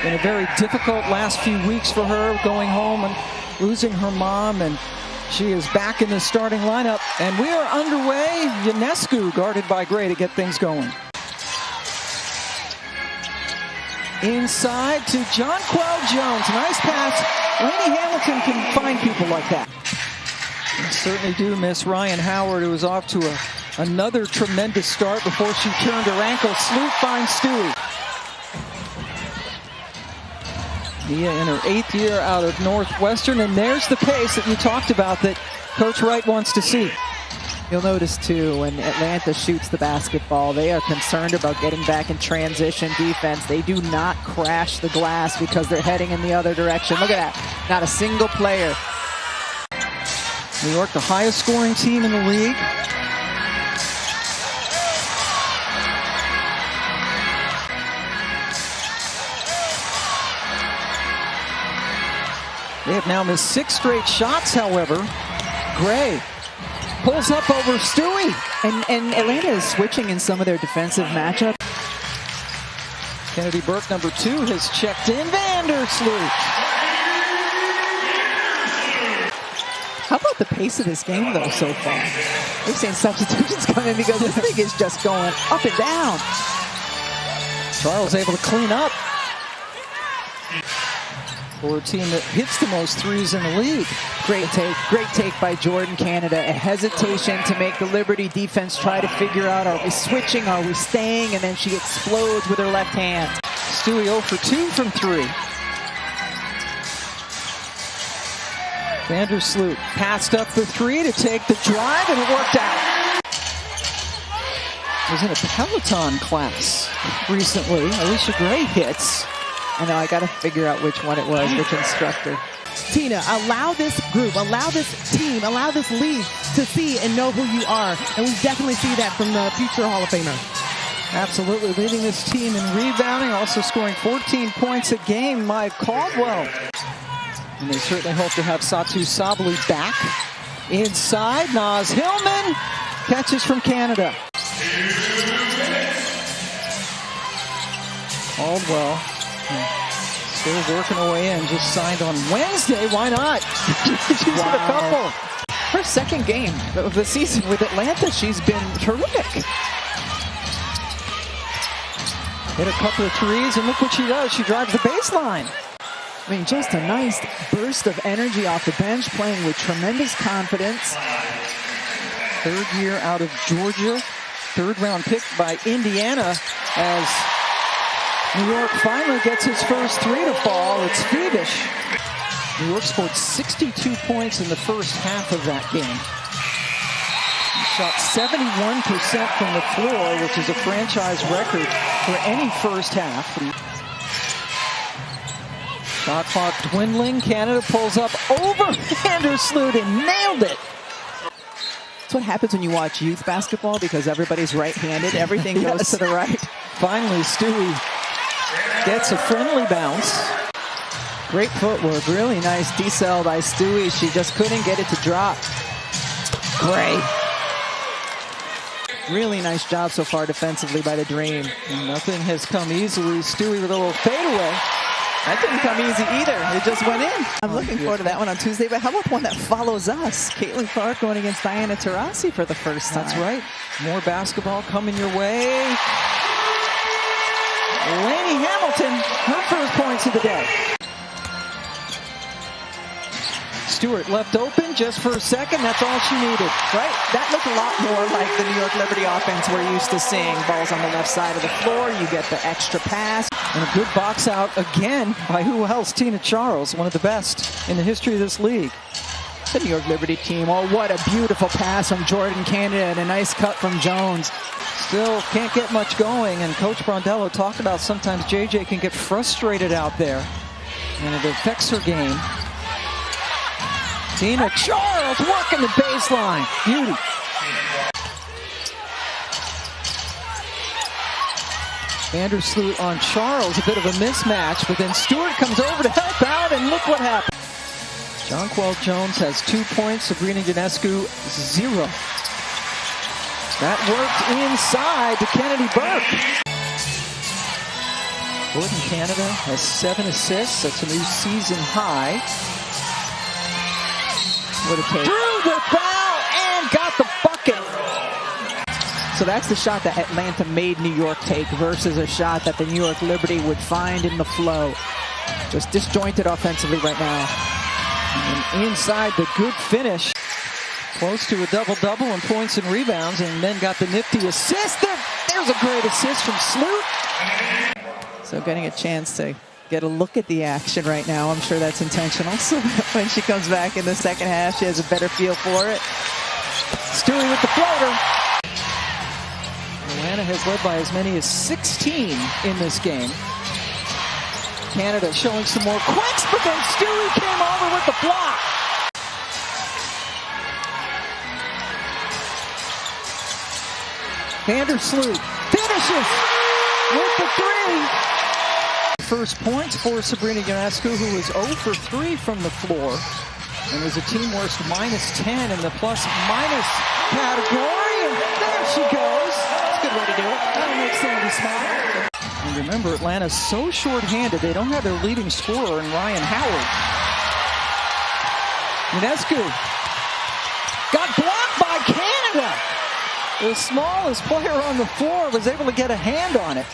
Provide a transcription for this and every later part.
Been a very difficult last few weeks for her, going home and losing her mom, and she is back in the starting lineup. And we are underway. Ionescu guarded by Gray to get things going. Inside to Jonquel Jones. Nice pass. Laney Hamilton can find people like that. We certainly do miss Ryan Howard, who was off to another tremendous start before she turned her ankle. Sloot finds Stewie. Mia in her 8th year out of Northwestern, and there's the pace that you talked about that Coach Wright wants to see. You'll notice too, when Atlanta shoots the basketball, they are concerned about getting back in transition defense. They do not crash the glass because they're heading in the other direction. Look at that. Not a single player. New York, the highest scoring team in the league. They have now missed 6 straight shots, however. Gray pulls up over Stewie. And Atlanta is switching in some of their defensive matchups. Kennedy Burke, number 2, has checked in. Vandersloot. How about the pace of this game, though, so far? We've seen substitutions come in because this thing is just going up and down. Charles able to clean up for a team that hits the most threes in the league. Great take by Jordan Canada. A hesitation to make the Liberty defense try to figure out, are we switching, are we staying? And then she explodes with her left hand. Stewie 0 for 2 from 3. Vandersloot passed up the 3 to take the drive, and it worked out. Was in a Peloton class recently. Alicia Gray hits. I know, I got to figure out which one it was, which instructor. Tina, allow this group, allow this team, allow this league to see and know who you are. And we definitely see that from the future Hall of Famer. Absolutely, leading this team in rebounding, also scoring 14 points a game, Mike Caldwell. And they certainly hope to have Satu Sabali back. Inside, Naz Hillman catches from Canada. Caldwell still working her way in, just signed on Wednesday. Why not? She's hit a couple. Her second game of the season with Atlanta, she's been terrific. Hit a couple of threes, and look what she does. She drives the baseline. I mean, just a nice burst of energy off the bench, playing with tremendous confidence. 3rd year out of Georgia. 3rd round pick by Indiana, as New York finally gets his first 3 to fall. It's Feebish. New York scored 62 points in the first half of that game. He shot 71% from the floor, which is a franchise record for any first half. Shot clock dwindling. Canada pulls up over Vandersloot and nailed it. That's what happens when you watch youth basketball, because everybody's right-handed. Everything goes to the right. Finally, Stewie gets a friendly bounce. Great footwork. Really nice decel by Stewie. She just couldn't get it to drop. Great. Really nice job so far defensively by the Dream. And nothing has come easily. Stewie with a little fadeaway. That didn't come easy either. It just went in. I'm looking forward to that one on Tuesday. But how about one that follows us? Caitlin Clark going against Diana Taurasi for the first time. That's right. More basketball coming your way. Laney Hamilton, her first points of the day. Stewart left open just for a second. That's all she needed. Right? That looked a lot more like the New York Liberty offense we're used to seeing. Balls on the left side of the floor. You get the extra pass. And a good box out again by who else? Tina Charles, one of the best in the history of this league. The New York Liberty team. Oh, what a beautiful pass from Jordan Canada and a nice cut from Jones. Still can't get much going, and Coach Brondello talked about sometimes JJ can get frustrated out there, and it affects her game. Tina Charles working the baseline. Beauty. Vandersloot on Charles, a bit of a mismatch, but then Stewart comes over to help out, and look what happened. Jonquel Jones has 2 points, Sabrina Ionescu 0. That worked inside to Kennedy Burke. Jordan Canada has 7 assists. That's a new season high. What a take. Drew the foul and got the bucket. So that's the shot that Atlanta made New York take versus a shot that the New York Liberty would find in the flow. Just disjointed offensively right now. And inside the good finish. Close to a double-double in points and rebounds, and then got the nifty assist. There's a great assist from Sloot. So getting a chance to get a look at the action right now. I'm sure that's intentional. So that when she comes back in the second half, she has a better feel for it. Stewie with the floater. Atlanta has led by as many as 16 in this game. Canada showing some more quicks, but then Stewie came over with the block. Vandersloot finishes with the 3. First points for Sabrina Ionescu, who was 0 for 3 from the floor and was a team worst -10 in the plus-minus category. And there she goes. That's a good way to do it. That'll make Sandy smile. And remember, Atlanta's so short-handed, they don't have their leading scorer in Ryan Howard. Ionescu got blocked by Canada. The smallest player on the floor was able to get a hand on it.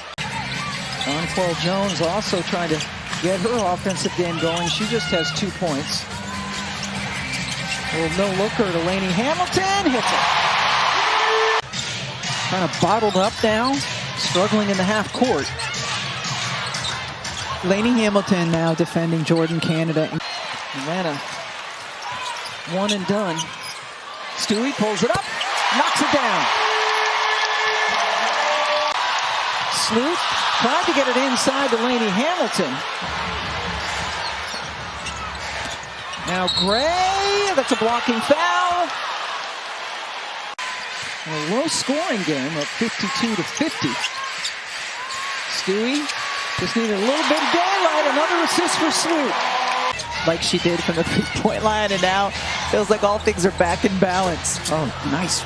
Jonquel Jones also trying to get her offensive game going. She just has 2 points. A little no-looker to Lainey Hamilton. Hits it. Kind of bottled up now. Struggling in the half court. Lainey Hamilton now defending Jordan Canada. Atlanta, 1 and done. Stewie pulls it up, knocks it down. Sloot tried to get it inside to Lainey Hamilton. Now Gray, that's a blocking foul. A low-scoring game of 52-50. Stewie just needed a little bit of daylight. Another assist for Sloot. Like she did from the 3-point line, and now feels like all things are back in balance. Oh, nice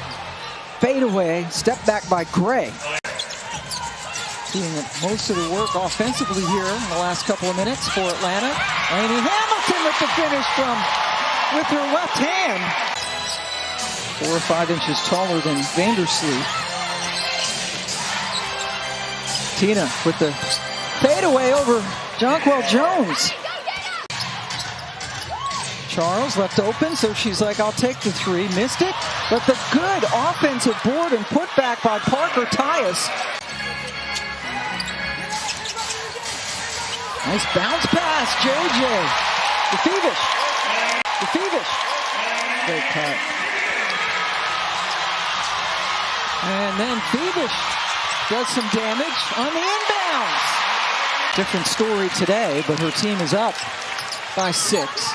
fade away. Step back by Gray. Doing most of the work offensively here in the last couple of minutes for Atlanta. Lainey Hamilton with the finish with her left hand. 4 or 5 inches taller than Vandersloot. Tina with the fadeaway over Jonquel Jones. Charles left open, so she's like, I'll take the 3. Missed it, but the good offensive board and put back by Parker Tyus. Nice bounce pass, JJ. DeFevish. Great cut. And then Phoebish does some damage on the inbounds. Different story today, but her team is up by 6.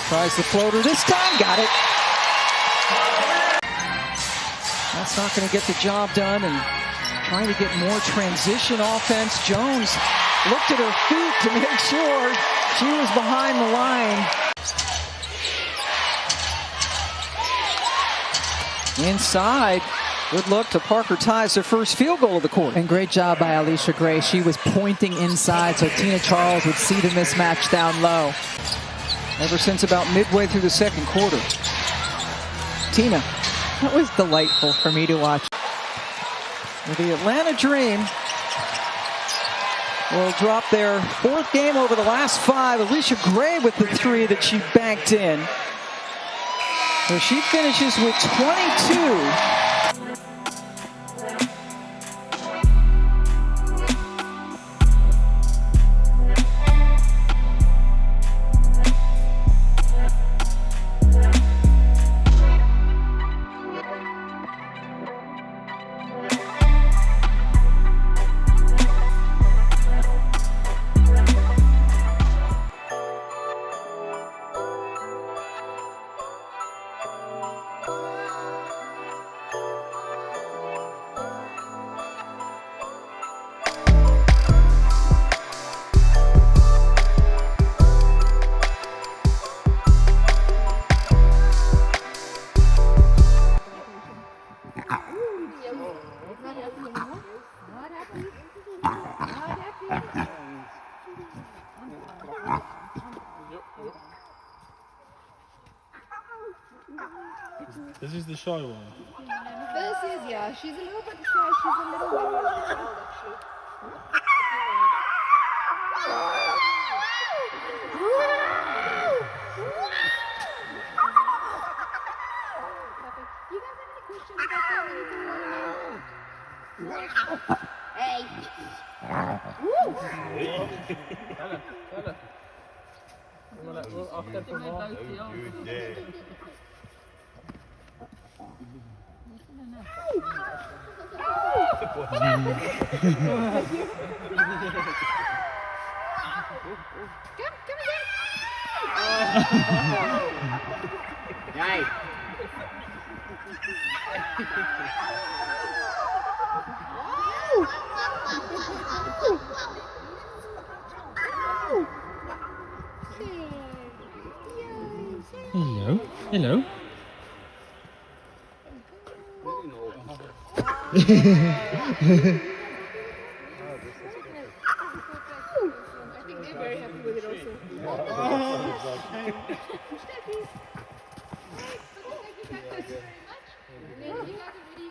Tries the floater this time, got it. That's not going to get the job done, and trying to get more transition offense. Jones looked at her feet to make sure she was behind the line. Inside, good look to Parker Tyus, their first field goal of the quarter. And great job by Alicia Gray. She was pointing inside so Tina Charles would see the mismatch down low. Ever since about midway through the second quarter. Tina. That was delightful for me to watch. The Atlanta Dream will drop their 4th game over the last 5. Alicia Gray with the 3 that she banked in. So she finishes with 22. is the shy one. This is, yeah, she's a little bit shy. She's a little worried child, actually. You guys have any questions about that? Anything you want to know? Hey! Woo! Này. Hello. Hello. I think they're very happy with it also. Steffi. Thank you guys very much. And then you guys are ready